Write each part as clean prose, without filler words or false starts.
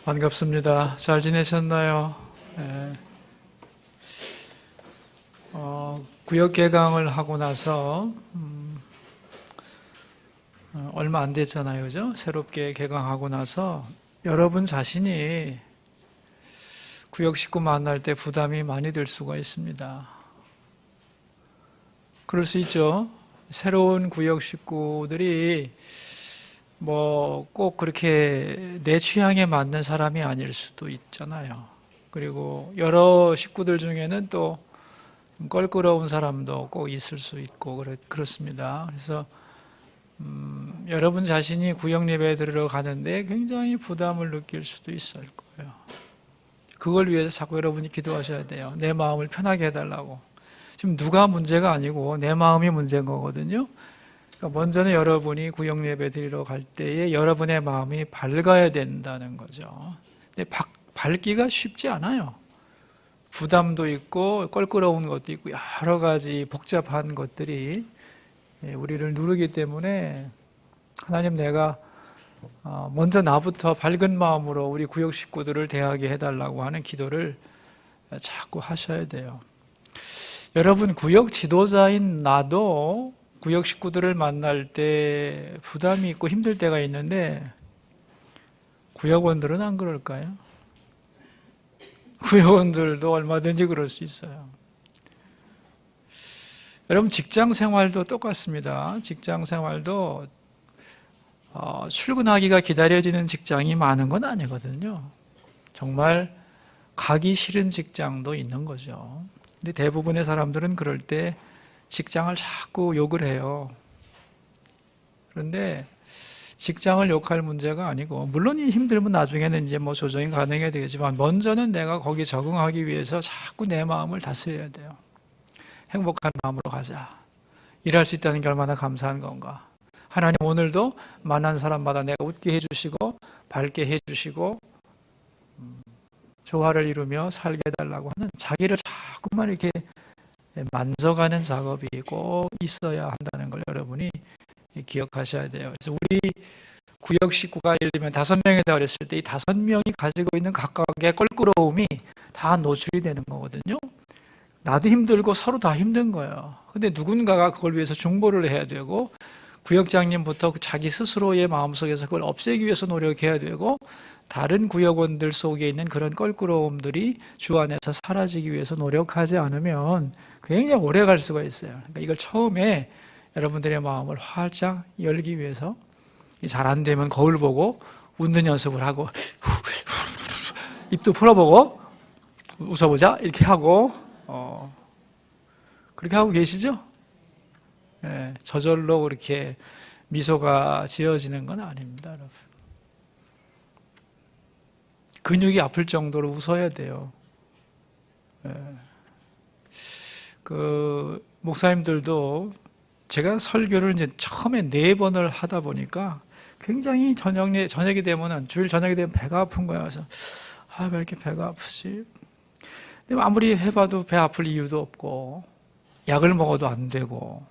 반갑습니다. 잘 지내셨나요? 네. 구역 개강을 하고 나서 얼마 안 됐잖아요, 그죠? 새롭게 개강하고 나서 여러분 자신이 구역 식구 만날 때 부담이 많이 들 수가 있습니다. 그럴 수 있죠. 새로운 구역 식구들이 꼭 그렇게 내 취향에 맞는 사람이 아닐 수도 있잖아요. 그리고 여러 식구들 중에는 또 껄끄러운 사람도 꼭 있을 수 있고 그렇습니다. 그래서 여러분 자신이 구역 예배에 들어가는데 굉장히 부담을 느낄 수도 있을 거예요. 그걸 위해서 자꾸 여러분이 기도하셔야 돼요. 내 마음을 편하게 해달라고. 지금 누가 문제가 아니고 내 마음이 문제인 거거든요. 먼저는 여러분이 구역 예배 드리러 갈 때에 여러분의 마음이 밝아야 된다는 거죠. 근데 밝기가 쉽지 않아요. 부담도 있고 껄끄러운 것도 있고 여러 가지 복잡한 것들이 우리를 누르기 때문에 하나님, 내가 먼저 나부터 밝은 마음으로 우리 구역 식구들을 대하게 해달라고 하는 기도를 자꾸 하셔야 돼요. 여러분, 구역 지도자인 나도 구역 식구들을 만날 때 부담이 있고 힘들 때가 있는데 구역원들은 안 그럴까요? 구역원들도 얼마든지 그럴 수 있어요. 여러분, 직장 생활도 똑같습니다. 직장 생활도 출근하기가 기다려지는 직장이 많은 건 아니거든요. 정말 가기 싫은 직장도 있는 거죠. 근데 대부분의 사람들은 그럴 때 직장을 자꾸 욕을 해요. 그런데 직장을 욕할 문제가 아니고, 물론 이 힘들면 나중에는 이제 조정이 가능해야 되겠지만, 먼저는 내가 거기 적응하기 위해서 자꾸 내 마음을 다스려야 돼요. 행복한 마음으로 가자. 일할 수 있다는 게 얼마나 감사한 건가. 하나님, 오늘도 만난 사람마다 내가 웃게 해주시고 밝게 해주시고 조화를 이루며 살게 해달라고 하는, 자기를 자꾸만 이렇게 만져가는 작업이 꼭 있어야 한다는 걸 여러분이 기억하셔야 돼요. 그래서 우리 구역 식구가 예를 들면 5명이다 그랬을 때 이 5명이 가지고 있는 각각의 껄끄러움이 다 노출이 되는 거거든요. 나도 힘들고 서로 다 힘든 거예요. 근데 누군가가 그걸 위해서 중보를 해야 되고, 구역장님부터 자기 스스로의 마음속에서 그걸 없애기 위해서 노력해야 되고, 다른 구역원들 속에 있는 그런 껄끄러움들이 주 안에서 사라지기 위해서 노력하지 않으면 굉장히 오래 갈 수가 있어요. 그러니까 이걸 처음에 여러분들의 마음을 활짝 열기 위해서, 잘 안 되면 거울 보고 웃는 연습을 하고 입도 풀어보고 웃어보자 이렇게 하고 그렇게 하고 계시죠? 예, 저절로 그렇게 미소가 지어지는 건 아닙니다, 여러분. 근육이 아플 정도로 웃어야 돼요. 예. 목사님들도 제가 설교를 이제 처음에 4번을 하다 보니까 굉장히 저녁이 되면은, 주일 저녁이 되면 배가 아픈 거야. 그래서 왜 이렇게 배가 아프지? 근데 아무리 해봐도 배 아플 이유도 없고 약을 먹어도 안 되고,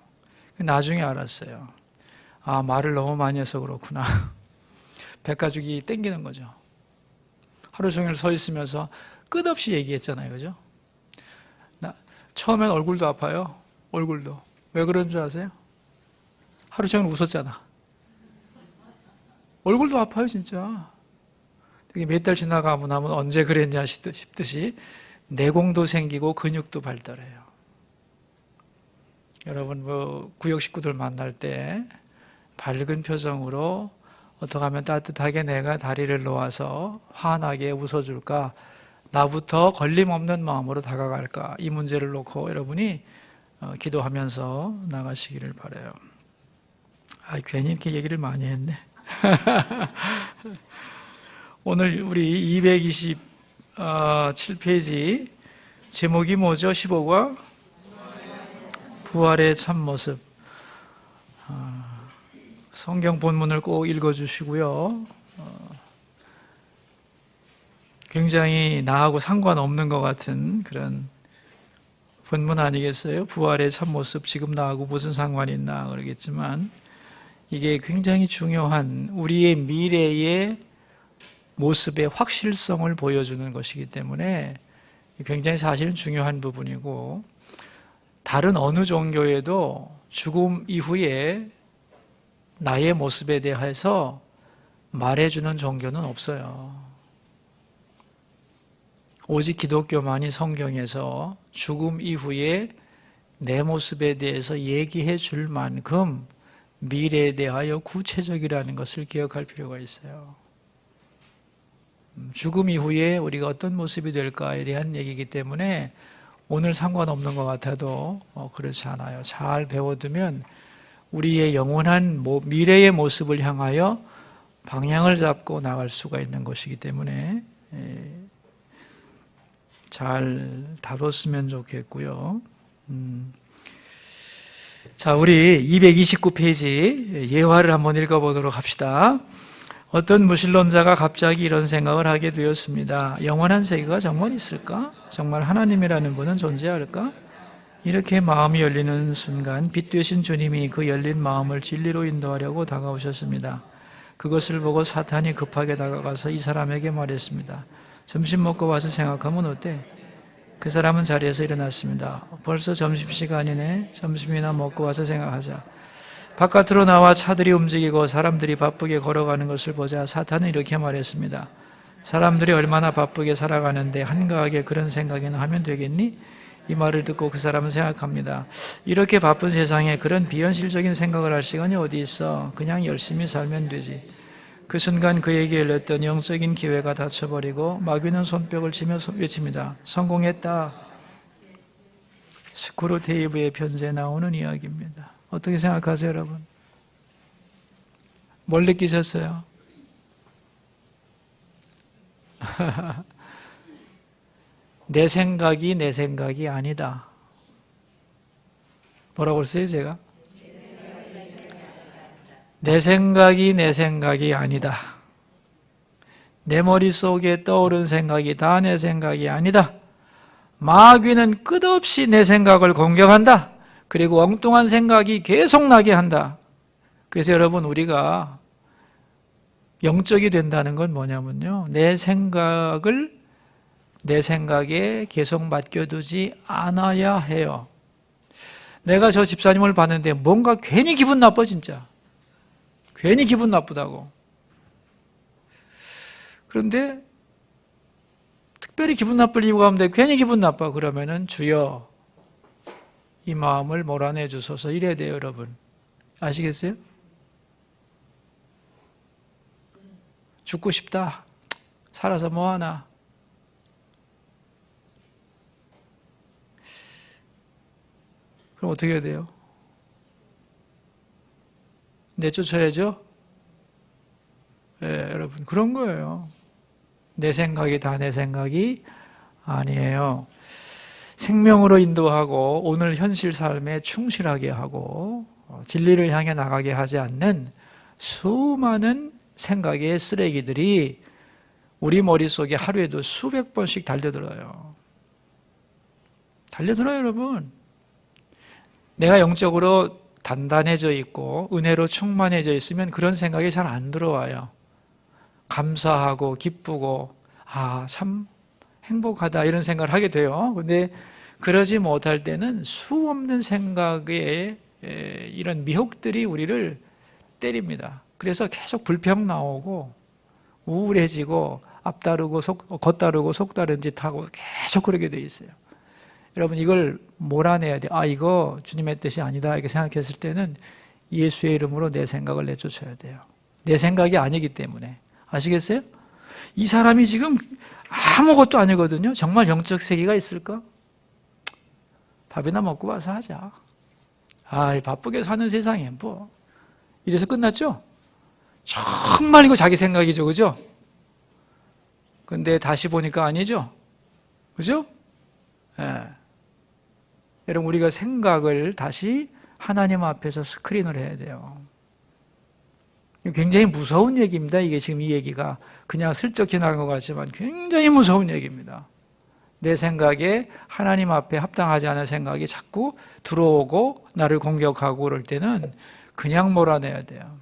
나중에 알았어요. 말을 너무 많이 해서 그렇구나. 배가죽이 땡기는 거죠. 하루 종일 서 있으면서 끝없이 얘기했잖아요, 그죠? 처음엔 얼굴도 아파요. 얼굴도. 왜 그런 줄 아세요? 하루 종일 웃었잖아. 얼굴도 아파요, 진짜. 몇 달 지나가고 나면 언제 그랬냐 싶듯이 내공도 생기고 근육도 발달해요. 여러분, 구역 식구들 만날 때 밝은 표정으로 어떻게 하면 따뜻하게 내가 다리를 놓아서 환하게 웃어줄까, 나부터 걸림없는 마음으로 다가갈까, 이 문제를 놓고 여러분이 기도하면서 나가시기를 바라요. 괜히 이렇게 얘기를 많이 했네. 오늘 우리 227페이지 제목이 뭐죠? 15과 부활의 참모습. 성경 본문을 꼭 읽어주시고요. 굉장히 나하고 상관없는 것 같은 그런 본문 아니겠어요? 부활의 참모습, 지금 나하고 무슨 상관이 있나 그러겠지만, 이게 굉장히 중요한 우리의 미래의 모습의 확실성을 보여주는 것이기 때문에 굉장히 사실은 중요한 부분이고, 다른 어느 종교에도 죽음 이후에 나의 모습에 대해서 말해주는 종교는 없어요. 오직 기독교만이 성경에서 죽음 이후에 내 모습에 대해서 얘기해 줄 만큼 미래에 대하여 구체적이라는 것을 기억할 필요가 있어요. 죽음 이후에 우리가 어떤 모습이 될까에 대한 얘기이기 때문에 오늘 상관없는 것 같아도 그렇지 않아요. 잘 배워두면 우리의 영원한 미래의 모습을 향하여 방향을 잡고 나갈 수가 있는 것이기 때문에 잘 다뤘으면 좋겠고요. 자, 우리 229페이지 예화를 한번 읽어보도록 합시다. 어떤 무신론자가 갑자기 이런 생각을 하게 되었습니다. 영원한 세계가 정말 있을까? 정말 하나님이라는 분은 존재할까? 이렇게 마음이 열리는 순간 빛 되신 주님이 그 열린 마음을 진리로 인도하려고 다가오셨습니다. 그것을 보고 사탄이 급하게 다가가서 이 사람에게 말했습니다. 점심 먹고 와서 생각하면 어때? 그 사람은 자리에서 일어났습니다. 벌써 점심시간이네. 점심이나 먹고 와서 생각하자. 바깥으로 나와 차들이 움직이고 사람들이 바쁘게 걸어가는 것을 보자 사탄은 이렇게 말했습니다. 사람들이 얼마나 바쁘게 살아가는데 한가하게 그런 생각이나 하면 되겠니? 이 말을 듣고 그 사람은 생각합니다. 이렇게 바쁜 세상에 그런 비현실적인 생각을 할 시간이 어디 있어? 그냥 열심히 살면 되지. 그 순간 그에게 열렸던 영적인 기회가 닫혀버리고 마귀는 손뼉을 치며 외칩니다. 성공했다. 스크루테이프의 편지에 나오는 이야기입니다. 어떻게 생각하세요, 여러분? 뭘 느끼셨어요? 내 생각이 아니다. 뭐라고 했어요, 제가? 내 생각이 아니다. 내 머릿속에 떠오른 생각이 다 내 생각이 아니다. 마귀는 끝없이 내 생각을 공격한다. 그리고 엉뚱한 생각이 계속 나게 한다. 그래서 여러분, 우리가 영적이 된다는 건 뭐냐면요, 내 생각에 계속 맡겨두지 않아야 해요. 내가 저 집사님을 봤는데 뭔가 괜히 기분 나빠, 진짜. 괜히 기분 나쁘다고. 그런데 특별히 기분 나쁠 이유가 없는데 괜히 기분 나빠. 그러면은 주여 이 마음을 몰아내 주소서 이래야 돼요, 여러분. 아시겠어요? 죽고 싶다. 살아서 뭐하나. 그럼 어떻게 해야 돼요? 내쫓아야죠? 여러분, 그런 거예요. 내 생각이 다 내 생각이 아니에요. 생명으로 인도하고 오늘 현실 삶에 충실하게 하고 진리를 향해 나가게 하지 않는 수많은 생각의 쓰레기들이 우리 머릿속에 하루에도 수백 번씩 달려들어요. 달려들어요, 여러분. 내가 영적으로 단단해져 있고 은혜로 충만해져 있으면 그런 생각이 잘 안 들어와요. 감사하고 기쁘고 참 행복하다 이런 생각을 하게 돼요. 근데 그러지 못할 때는 수없는 생각의 이런 미혹들이 우리를 때립니다. 그래서 계속 불평 나오고 우울해지고 앞다르고 겉다르고 속다른 짓 하고 계속 그러게 돼 있어요. 여러분, 이걸 몰아내야 돼요. 이거 주님의 뜻이 아니다 이렇게 생각했을 때는 예수의 이름으로 내 생각을 내쫓아야 돼요. 내 생각이 아니기 때문에. 아시겠어요? 이 사람이 지금 아무것도 아니거든요. 정말 영적 세계가 있을까? 밥이나 먹고 와서 하자. 바쁘게 사는 세상에 뭐 이래서 끝났죠? 정말 이거 자기 생각이죠, 그죠? 근데 다시 보니까 아니죠? 그죠? 여러분, 우리가 생각을 다시 하나님 앞에서 스크린을 해야 돼요. 굉장히 무서운 얘기입니다. 이게 지금 이 얘기가 그냥 슬쩍 지나간 것 같지만 굉장히 무서운 얘기입니다. 내 생각에 하나님 앞에 합당하지 않은 생각이 자꾸 들어오고 나를 공격하고 그럴 때는 그냥 몰아내야 돼요.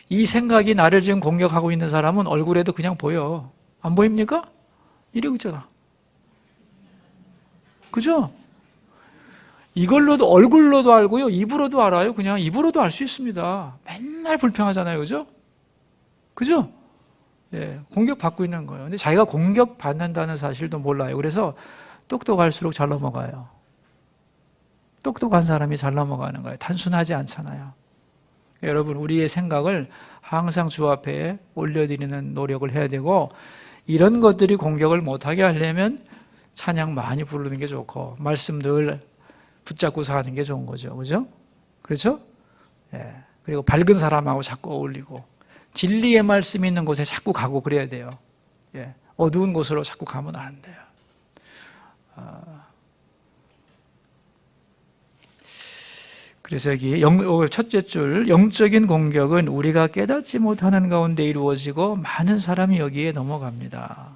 이 생각이 나를 지금 공격하고 있는 사람은 얼굴에도 그냥 보여. 안 보입니까? 이러고 있잖아. 그죠? 이걸로도, 얼굴로도 알고요, 입으로도 알아요. 그냥 입으로도 알 수 있습니다. 맨날 불평하잖아요. 그죠? 그죠? 예, 공격받고 있는 거예요. 근데 자기가 공격받는다는 사실도 몰라요. 그래서 똑똑할수록 잘 넘어가요. 똑똑한 사람이 잘 넘어가는 거예요. 단순하지 않잖아요. 여러분, 우리의 생각을 항상 주 앞에 올려드리는 노력을 해야 되고, 이런 것들이 공격을 못하게 하려면 찬양 많이 부르는 게 좋고, 말씀 늘 붙잡고 사는 게 좋은 거죠. 그죠? 그렇죠? 예. 그리고 밝은 사람하고 자꾸 어울리고, 진리의 말씀이 있는 곳에 자꾸 가고 그래야 돼요. 예. 어두운 곳으로 자꾸 가면 안 돼요. 그래서 여기 첫째 줄, 영적인 공격은 우리가 깨닫지 못하는 가운데 이루어지고 많은 사람이 여기에 넘어갑니다.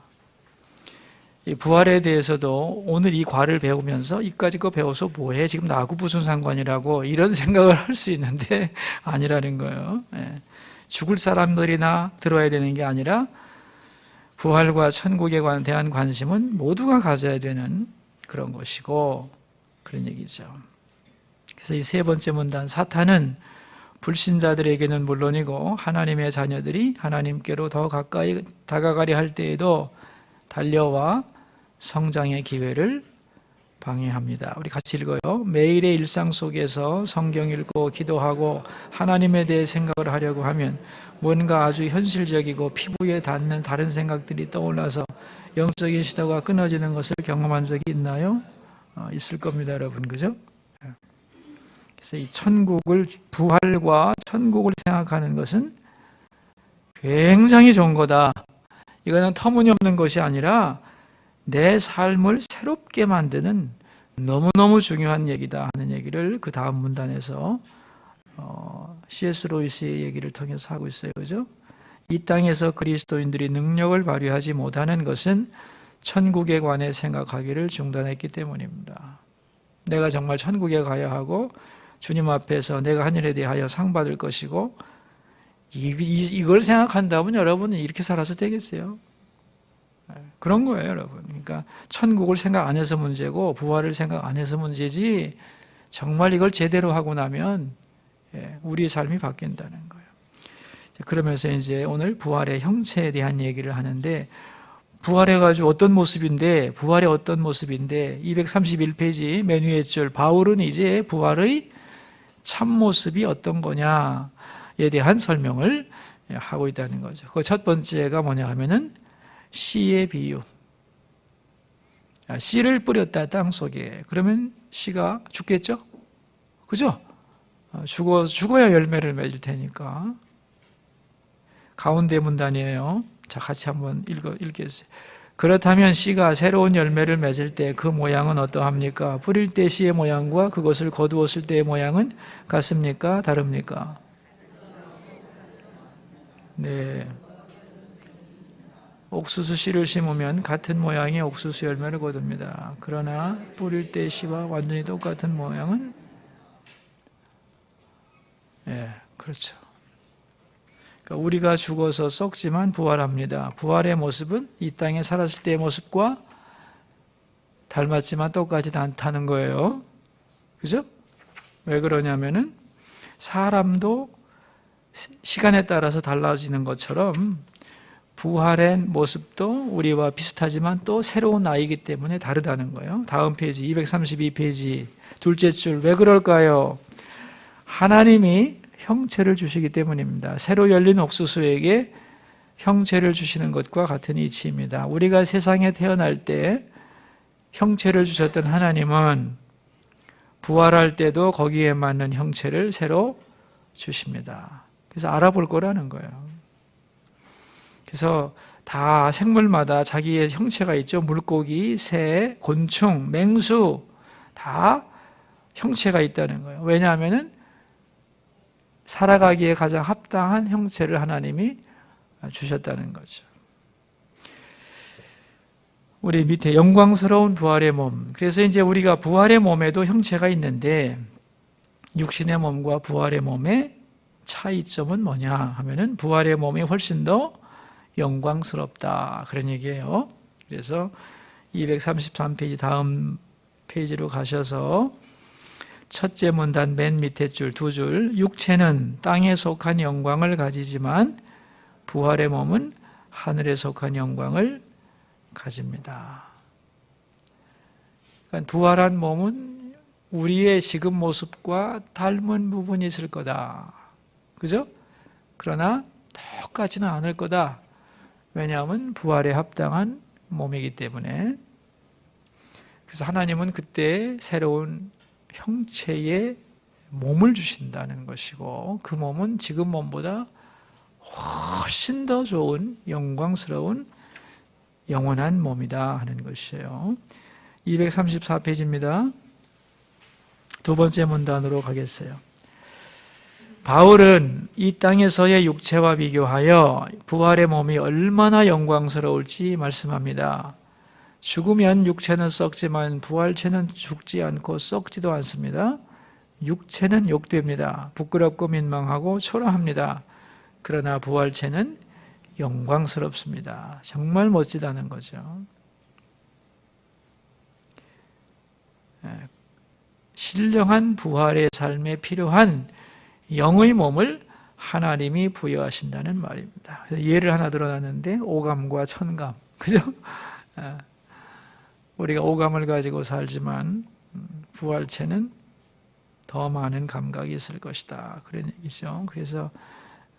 이 부활에 대해서도 오늘 이 과를 배우면서 이까지 거 배워서 뭐해? 지금 나하고 무슨 상관이라고 이런 생각을 할 수 있는데 아니라는 거예요. 예. 죽을 사람들이나 들어야 되는 게 아니라 부활과 천국에 대한 관심은 모두가 가져야 되는 그런 것이고, 그런 얘기죠. 그래서 이 세 번째 문단, 사탄은 불신자들에게는 물론이고 하나님의 자녀들이 하나님께로 더 가까이 다가가려 할 때에도 달려와 성장의 기회를 방해합니다. 우리 같이 읽어요. 매일의 일상 속에서 성경 읽고 기도하고 하나님에 대해 생각을 하려고 하면 뭔가 아주 현실적이고 피부에 닿는 다른 생각들이 떠올라서 영적인 시도가 끊어지는 것을 경험한 적이 있나요? 있을 겁니다, 여러분. 그죠? 그래서 이 천국을, 부활과 천국을 생각하는 것은 굉장히 좋은 거다. 이거는 터무니없는 것이 아니라 내 삶을 새롭게 만드는 너무너무 중요한 얘기다 하는 얘기를 그 다음 문단에서 C.S. 로이스의 얘기를 통해서 하고 있어요. 그죠? 이 땅에서 그리스도인들이 능력을 발휘하지 못하는 것은 천국에 관해 생각하기를 중단했기 때문입니다. 내가 정말 천국에 가야 하고 주님 앞에서 내가 한 일에 대하여 상 받을 것이고, 이걸 생각한다면 여러분은 이렇게 살아서 되겠어요? 그런 거예요, 여러분. 그러니까 천국을 생각 안 해서 문제고 부활을 생각 안 해서 문제지, 정말 이걸 제대로 하고 나면 우리의 삶이 바뀐다는 거예요. 그러면서 이제 오늘 부활의 형체에 대한 얘기를 하는데, 부활해가지고 어떤 모습인데, 부활의 어떤 모습인데, 231페이지 맨 위에 줄, 바울은 이제 부활의 참모습이 어떤 거냐에 대한 설명을 하고 있다는 거죠. 그 첫 번째가 뭐냐 하면은 씨의 비유. 씨를 뿌렸다 땅 속에. 그러면 씨가 죽겠죠? 그죠? 죽어야 열매를 맺을 테니까. 가운데 문단이에요. 자, 같이 한번 읽겠어요. 그렇다면 씨가 새로운 열매를 맺을 때 그 모양은 어떠합니까? 뿌릴 때 씨의 모양과 그것을 거두었을 때의 모양은 같습니까? 다릅니까? 네. 옥수수 씨를 심으면 같은 모양의 옥수수 열매를 거둡니다. 그러나 뿌릴 때 씨와 완전히 똑같은 모양은 그렇죠. 그러니까 우리가 죽어서 썩지만 부활합니다. 부활의 모습은 이 땅에 살았을 때의 모습과 닮았지만 똑같지 않다는 거예요. 그죠? 왜 그러냐면은 사람도 시간에 따라서 달라지는 것처럼 부활의 모습도 우리와 비슷하지만 또 새로운 나이기 때문에 다르다는 거예요. 다음 페이지 232페이지 둘째 줄, 왜 그럴까요? 하나님이 형체를 주시기 때문입니다. 새로 열린 옥수수에게 형체를 주시는 것과 같은 이치입니다. 우리가 세상에 태어날 때 형체를 주셨던 하나님은 부활할 때도 거기에 맞는 형체를 새로 주십니다. 그래서 알아볼 거라는 거예요. 그래서 다 생물마다 자기의 형체가 있죠. 물고기, 새, 곤충, 맹수 다 형체가 있다는 거예요. 왜냐하면은 살아가기에 가장 합당한 형체를 하나님이 주셨다는 거죠. 우리 밑에 영광스러운 부활의 몸. 그래서 이제 우리가 부활의 몸에도 형체가 있는데 육신의 몸과 부활의 몸에 차이점은 뭐냐 하면은 부활의 몸이 훨씬 더 영광스럽다, 그런 얘기예요. 그래서 233페이지 다음 페이지로 가셔서 첫째 문단 맨 밑에 줄 두 줄, 육체는 땅에 속한 영광을 가지지만 부활의 몸은 하늘에 속한 영광을 가집니다. 그러니까 부활한 몸은 우리의 지금 모습과 닮은 부분이 있을 거다. 그죠? 그러나 똑같지는 않을 거다. 왜냐하면 부활에 합당한 몸이기 때문에. 그래서 하나님은 그때 새로운 형체의 몸을 주신다는 것이고, 그 몸은 지금 몸보다 훨씬 더 좋은 영광스러운 영원한 몸이다 하는 것이에요. 234페이지입니다. 두 번째 문단으로 가겠어요. 바울은 이 땅에서의 육체와 비교하여 부활의 몸이 얼마나 영광스러울지 말씀합니다. 죽으면 육체는 썩지만 부활체는 죽지 않고 썩지도 않습니다. 육체는 욕됩니다. 부끄럽고 민망하고 초라합니다. 그러나 부활체는 영광스럽습니다. 정말 멋지다는 거죠. 신령한 부활의 삶에 필요한 영의 몸을 하나님이 부여하신다는 말입니다. 예를 하나 들어놨는데 오감과 천감, 그죠? 우리가 오감을 가지고 살지만 부활체는 더 많은 감각이 있을 것이다, 그런 얘기죠. 그래서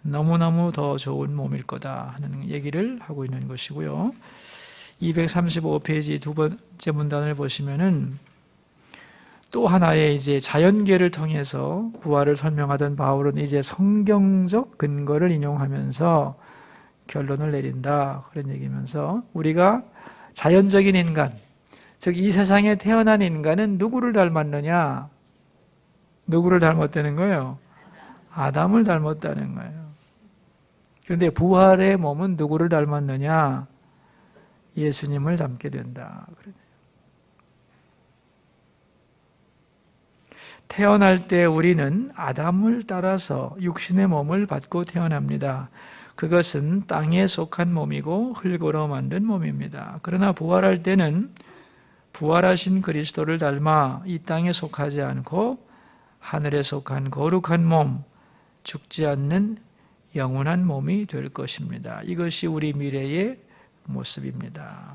너무너무 더 좋은 몸일 거다 하는 얘기를 하고 있는 것이고요. 235페이지 두 번째 문단을 보시면은 또 하나의 이제 자연계를 통해서 부활을 설명하던 바울은 이제 성경적 근거를 인용하면서 결론을 내린다, 그런 얘기면서 우리가 자연적인 인간, 즉 이 세상에 태어난 인간은 누구를 닮았느냐? 누구를 닮았다는 거예요? 아담을 닮았다는 거예요. 그런데 부활의 몸은 누구를 닮았느냐? 예수님을 닮게 된다. 태어날 때 우리는 아담을 따라서 육신의 몸을 받고 태어납니다. 그것은 땅에 속한 몸이고 흙으로 만든 몸입니다. 그러나 부활할 때는 부활하신 그리스도를 닮아 이 땅에 속하지 않고 하늘에 속한 거룩한 몸, 죽지 않는 영원한 몸이 될 것입니다. 이것이 우리 미래의 모습입니다.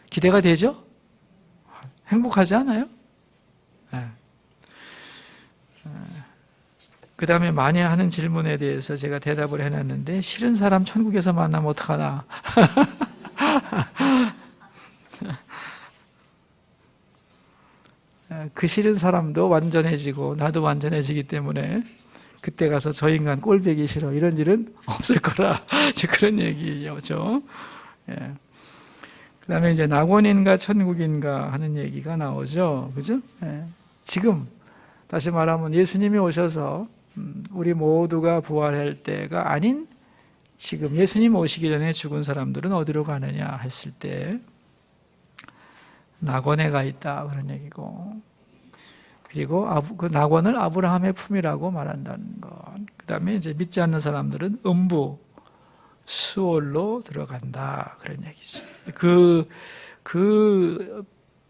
기대가 되죠? 행복하지 않아요? 네. 그 다음에 많이 하는 질문에 대해서 제가 대답을 해놨는데, 싫은 사람 천국에서 만나면 어떡하나? 그 싫은 사람도 완전해지고 나도 완전해지기 때문에 그때 가서 저 인간 꼴보기 싫어 이런 일은 없을 거라 그런 얘기죠. 예. 그 다음에 이제 낙원인가 천국인가 하는 얘기가 나오죠. 그죠? 예. 지금 다시 말하면 예수님이 오셔서 우리 모두가 부활할 때가 아닌 지금 예수님 오시기 전에 죽은 사람들은 어디로 가느냐 했을 때 낙원에 가 있다, 그런 얘기고, 그리고 그 낙원을 아브라함의 품이라고 말한다는 것. 그 다음에 이제 믿지 않는 사람들은 음부 수월로 들어간다, 그런 얘기죠. 그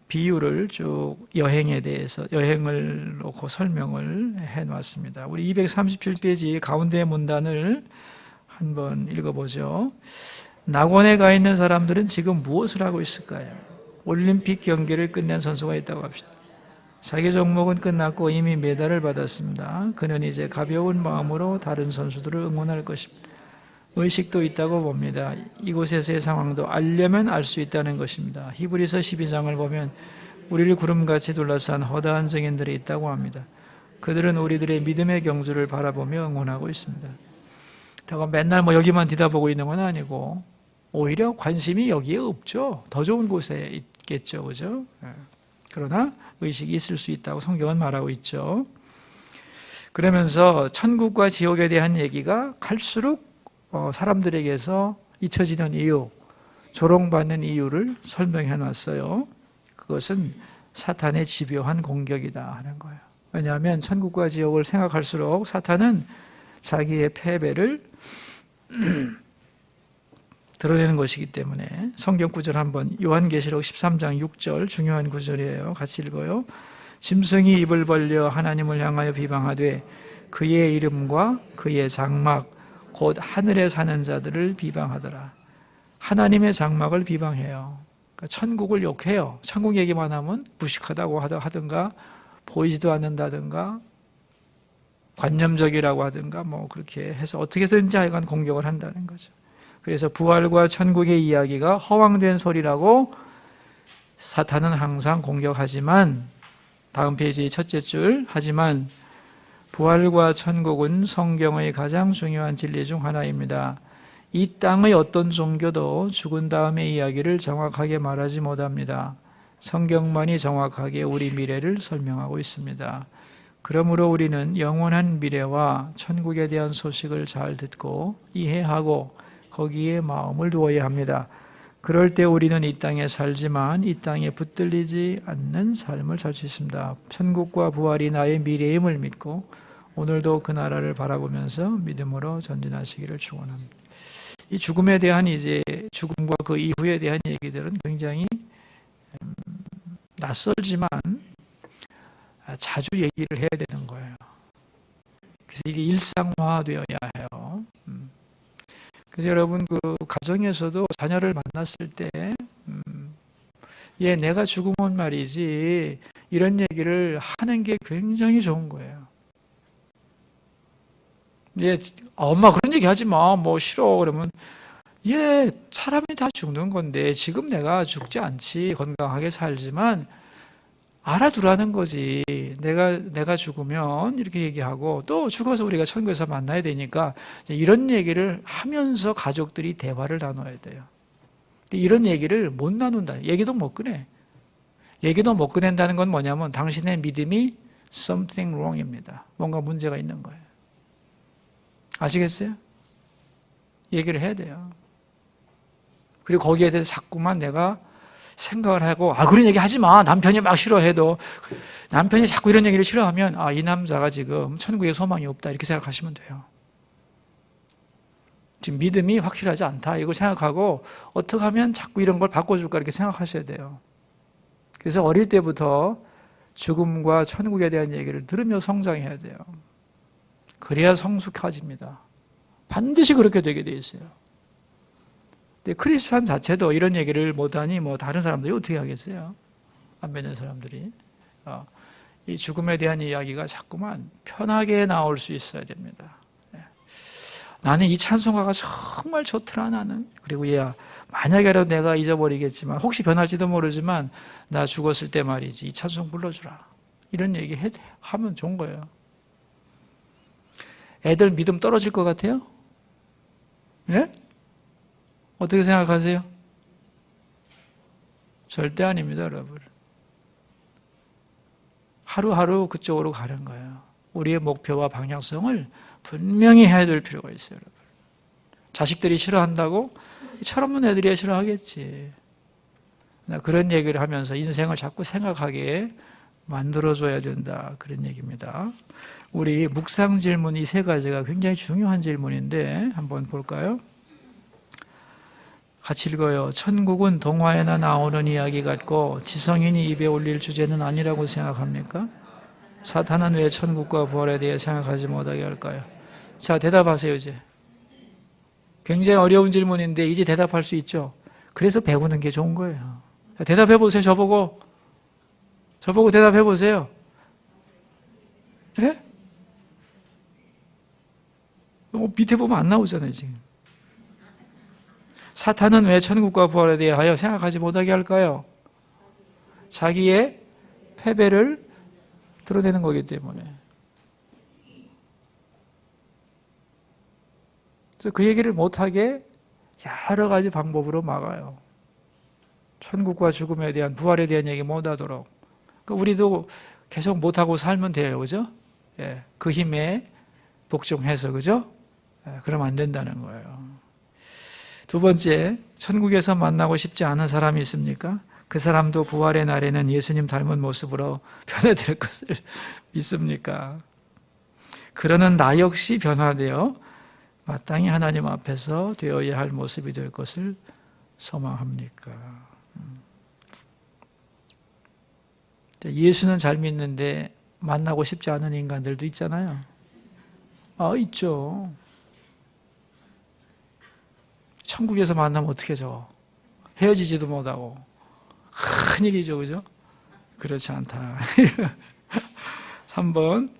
비유를 쭉 여행에 대해서 여행을 놓고 설명을 해놨습니다. 우리 237페이지 가운데 문단을 한번 읽어보죠. 낙원에 가 있는 사람들은 지금 무엇을 하고 있을까요? 올림픽 경기를 끝낸 선수가 있다고 합시다. 자기 종목은 끝났고 이미 메달을 받았습니다. 그는 이제 가벼운 마음으로 다른 선수들을 응원할 것입니다. 의식도 있다고 봅니다. 이곳에서의 상황도 알려면 알 수 있다는 것입니다. 히브리서 12장을 보면 우리를 구름같이 둘러싼 허다한 증인들이 있다고 합니다. 그들은 우리들의 믿음의 경주를 바라보며 응원하고 있습니다. 다가 맨날 여기만 뒤다보고 있는 건 아니고 오히려 관심이 여기에 없죠. 더 좋은 곳에 있겠죠, 그죠? 그러나 의식이 있을 수 있다고 성경은 말하고 있죠. 그러면서 천국과 지옥에 대한 얘기가 갈수록 사람들에게서 잊혀지는 이유, 조롱받는 이유를 설명해 놨어요. 그것은 사탄의 집요한 공격이다 하는 거예요. 왜냐하면 천국과 지옥을 생각할수록 사탄은 자기의 패배를 드러내는 것이기 때문에 성경 구절 한번 요한계시록 13장 6절 중요한 구절이에요. 같이 읽어요. 짐승이 입을 벌려 하나님을 향하여 비방하되 그의 이름과 그의 장막 곧 하늘에 사는 자들을 비방하더라. 하나님의 장막을 비방해요. 그러니까 천국을 욕해요. 천국 얘기만 하면 무식하다고 하든가 보이지도 않는다든가 관념적이라고 하든가 뭐 그렇게 해서 어떻게든지 하여간 공격을 한다는 거죠. 그래서 부활과 천국의 이야기가 허황된 소리라고 사탄은 항상 공격하지만, 다음 페이지 첫째 줄, 하지만 부활과 천국은 성경의 가장 중요한 진리 중 하나입니다. 이 땅의 어떤 종교도 죽은 다음의 이야기를 정확하게 말하지 못합니다. 성경만이 정확하게 우리 미래를 설명하고 있습니다. 그러므로 우리는 영원한 미래와 천국에 대한 소식을 잘 듣고 이해하고 거기에 마음을 두어야 합니다. 그럴 때 우리는 이 땅에 살지만 이 땅에 붙들리지 않는 삶을 살 수 있습니다. 천국과 부활이 나의 미래임을 믿고 오늘도 그 나라를 바라보면서 믿음으로 전진하시기를 축원합니다. 이 죽음에 대한 이제 죽음과 그 이후에 대한 얘기들은 굉장히 낯설지만 자주 얘기를 해야 되는 거예요. 그래서 이게 일상화되어야 해요. 그래서 여러분 그 가정에서도 자녀를 만났을 때 내가 죽으면 말이지 이런 얘기를 하는 게 굉장히 좋은 거예요. 엄마 그런 얘기 하지 마. 뭐 싫어. 그러면 사람이 다 죽는 건데 지금 내가 죽지 않지. 건강하게 살지만 알아두라는 거지. 내가 죽으면 이렇게 얘기하고 또 죽어서 우리가 천국에서 만나야 되니까 이런 얘기를 하면서 가족들이 대화를 나눠야 돼요. 이런 얘기를 못 나눈다. 얘기도 못 꺼내. 얘기도 못 꺼낸다는 건 뭐냐면 당신의 믿음이 something wrong입니다. 뭔가 문제가 있는 거예요. 아시겠어요? 얘기를 해야 돼요. 그리고 거기에 대해서 자꾸만 내가 생각을 하고 그런 얘기 하지 마. 남편이 막 싫어해도 남편이 자꾸 이런 얘기를 싫어하면 이 남자가 지금 천국에 소망이 없다 이렇게 생각하시면 돼요. 지금 믿음이 확실하지 않다 이걸 생각하고 어떻게 하면 자꾸 이런 걸 바꿔줄까 이렇게 생각하셔야 돼요. 그래서 어릴 때부터 죽음과 천국에 대한 얘기를 들으며 성장해야 돼요. 그래야 성숙해집니다. 반드시 그렇게 되게 돼 있어요. 근데 크리스찬 자체도 이런 얘기를 못하니 뭐 다른 사람들이 어떻게 하겠어요? 안 믿는 사람들이. 이 죽음에 대한 이야기가 자꾸만 편하게 나올 수 있어야 됩니다. 나는 이 찬송가가 정말 좋더라 나는. 그리고 만약에라도 내가 잊어버리겠지만 혹시 변할지도 모르지만 나 죽었을 때 말이지 이 찬송 불러주라. 이런 얘기 하면 좋은 거예요. 애들 믿음 떨어질 것 같아요? 예? 어떻게 생각하세요? 절대 아닙니다, 여러분. 하루하루 그쪽으로 가는 거예요. 우리의 목표와 방향성을 분명히 해야 될 필요가 있어요, 여러분. 자식들이 싫어한다고? 철없는 애들이 싫어하겠지. 그런 얘기를 하면서 인생을 자꾸 생각하게 만들어줘야 된다. 그런 얘기입니다. 우리 묵상 질문 이 세 가지가 굉장히 중요한 질문인데 한번 볼까요? 같이 읽어요. 천국은 동화에나 나오는 이야기 같고 지성인이 입에 올릴 주제는 아니라고 생각합니까? 사탄은 왜 천국과 부활에 대해 생각하지 못하게 할까요? 자, 대답하세요 이제. 굉장히 어려운 질문인데 이제 대답할 수 있죠? 그래서 배우는 게 좋은 거예요. 대답해 보세요. 저보고 대답해 보세요. 네? 밑에 보면 안 나오잖아요 지금. 사탄은 왜 천국과 부활에 대하여 생각하지 못하게 할까요? 자기의 패배를 드러내는 거기 때문에. 그래서 그 얘기를 못하게 여러 가지 방법으로 막아요. 천국과 죽음에 대한, 부활에 대한 얘기 못하도록. 그러니까 우리도 계속 못하고 살면 돼요. 그죠? 그 힘에 복종해서, 그죠? 그러면 안 된다는 거예요. 두 번째, 천국에서 만나고 싶지 않은 사람이 있습니까? 그 사람도 부활의 날에는 예수님 닮은 모습으로 변해될 것을 믿습니까? 그러는 나 역시 변화되어 마땅히 하나님 앞에서 되어야 할 모습이 될 것을 소망합니까? 예수는 잘 믿는데 만나고 싶지 않은 인간들도 있잖아요. 있죠. 천국에서 만나면 어떻게 져? 헤어지지도 못하고. 큰일이죠, 그죠? 그렇지 않다. 3번.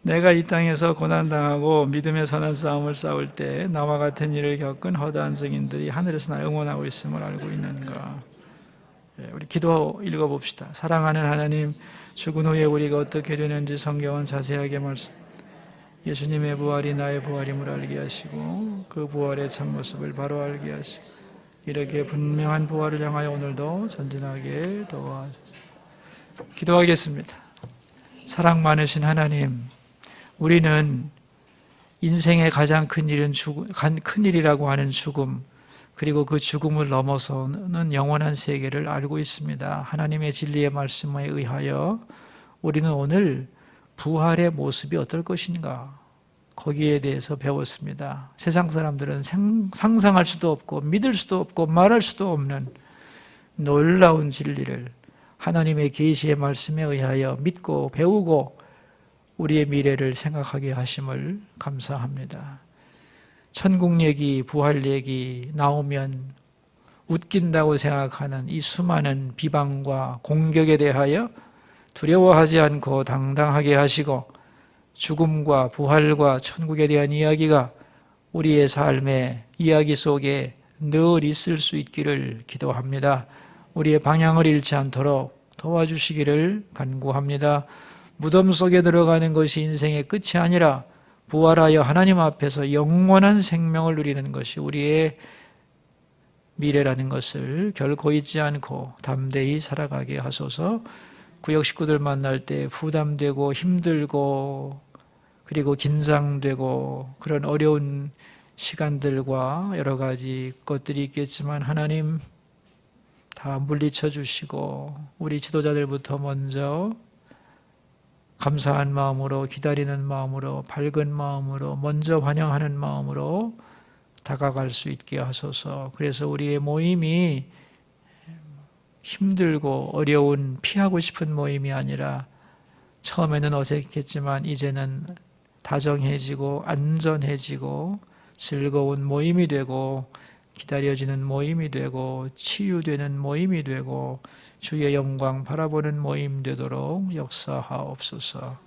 내가 이 땅에서 고난당하고 믿음의 선한 싸움을 싸울 때 나와 같은 일을 겪은 허다한 증인들이 하늘에서 날 응원하고 있음을 알고 있는가? 우리 기도 읽어봅시다. 사랑하는 하나님, 죽은 후에 우리가 어떻게 되는지 성경은 자세하게 말씀. 예수님의 부활이 나의 부활임을 알게 하시고 그 부활의 참모습을 바로 알게 하시고 이렇게 분명한 부활을 향하여 오늘도 전진하게 도와주세요. 기도하겠습니다. 사랑 많으신 하나님, 우리는 인생의 가장 큰 일은 큰 일이라고 하는 죽음, 그리고 그 죽음을 넘어서는 영원한 세계를 알고 있습니다. 하나님의 진리의 말씀에 의하여 우리는 오늘 부활의 모습이 어떨 것인가, 거기에 대해서 배웠습니다. 세상 사람들은 상상할 수도 없고 믿을 수도 없고 말할 수도 없는 놀라운 진리를 하나님의 계시의 말씀에 의하여 믿고 배우고 우리의 미래를 생각하게 하심을 감사합니다. 천국 얘기, 부활 얘기 나오면 웃긴다고 생각하는 이 수많은 비방과 공격에 대하여 두려워하지 않고 당당하게 하시고 죽음과 부활과 천국에 대한 이야기가 우리의 삶의 이야기 속에 늘 있을 수 있기를 기도합니다. 우리의 방향을 잃지 않도록 도와주시기를 간구합니다. 무덤 속에 들어가는 것이 인생의 끝이 아니라 부활하여 하나님 앞에서 영원한 생명을 누리는 것이 우리의 미래라는 것을 결코 잊지 않고 담대히 살아가게 하소서. 구역 식구들 만날 때 부담되고 힘들고 그리고 긴장되고 그런 어려운 시간들과 여러 가지 것들이 있겠지만 하나님 다 물리쳐 주시고 우리 지도자들부터 먼저 감사한 마음으로, 기다리는 마음으로, 밝은 마음으로, 먼저 환영하는 마음으로 다가갈 수 있게 하소서. 그래서 우리의 모임이 힘들고 어려운 피하고 싶은 모임이 아니라 처음에는 어색했지만 이제는 다정해지고 안전해지고 즐거운 모임이 되고 기다려지는 모임이 되고 치유되는 모임이 되고 주의 영광 바라보는 모임 되도록 역사하옵소서.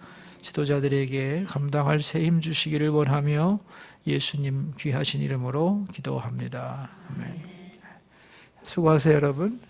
지도자들에게 감당할 새 힘 주시기를 원하며 예수님 귀하신 이름으로 기도합니다. 아멘. 수고하세요, 여러분.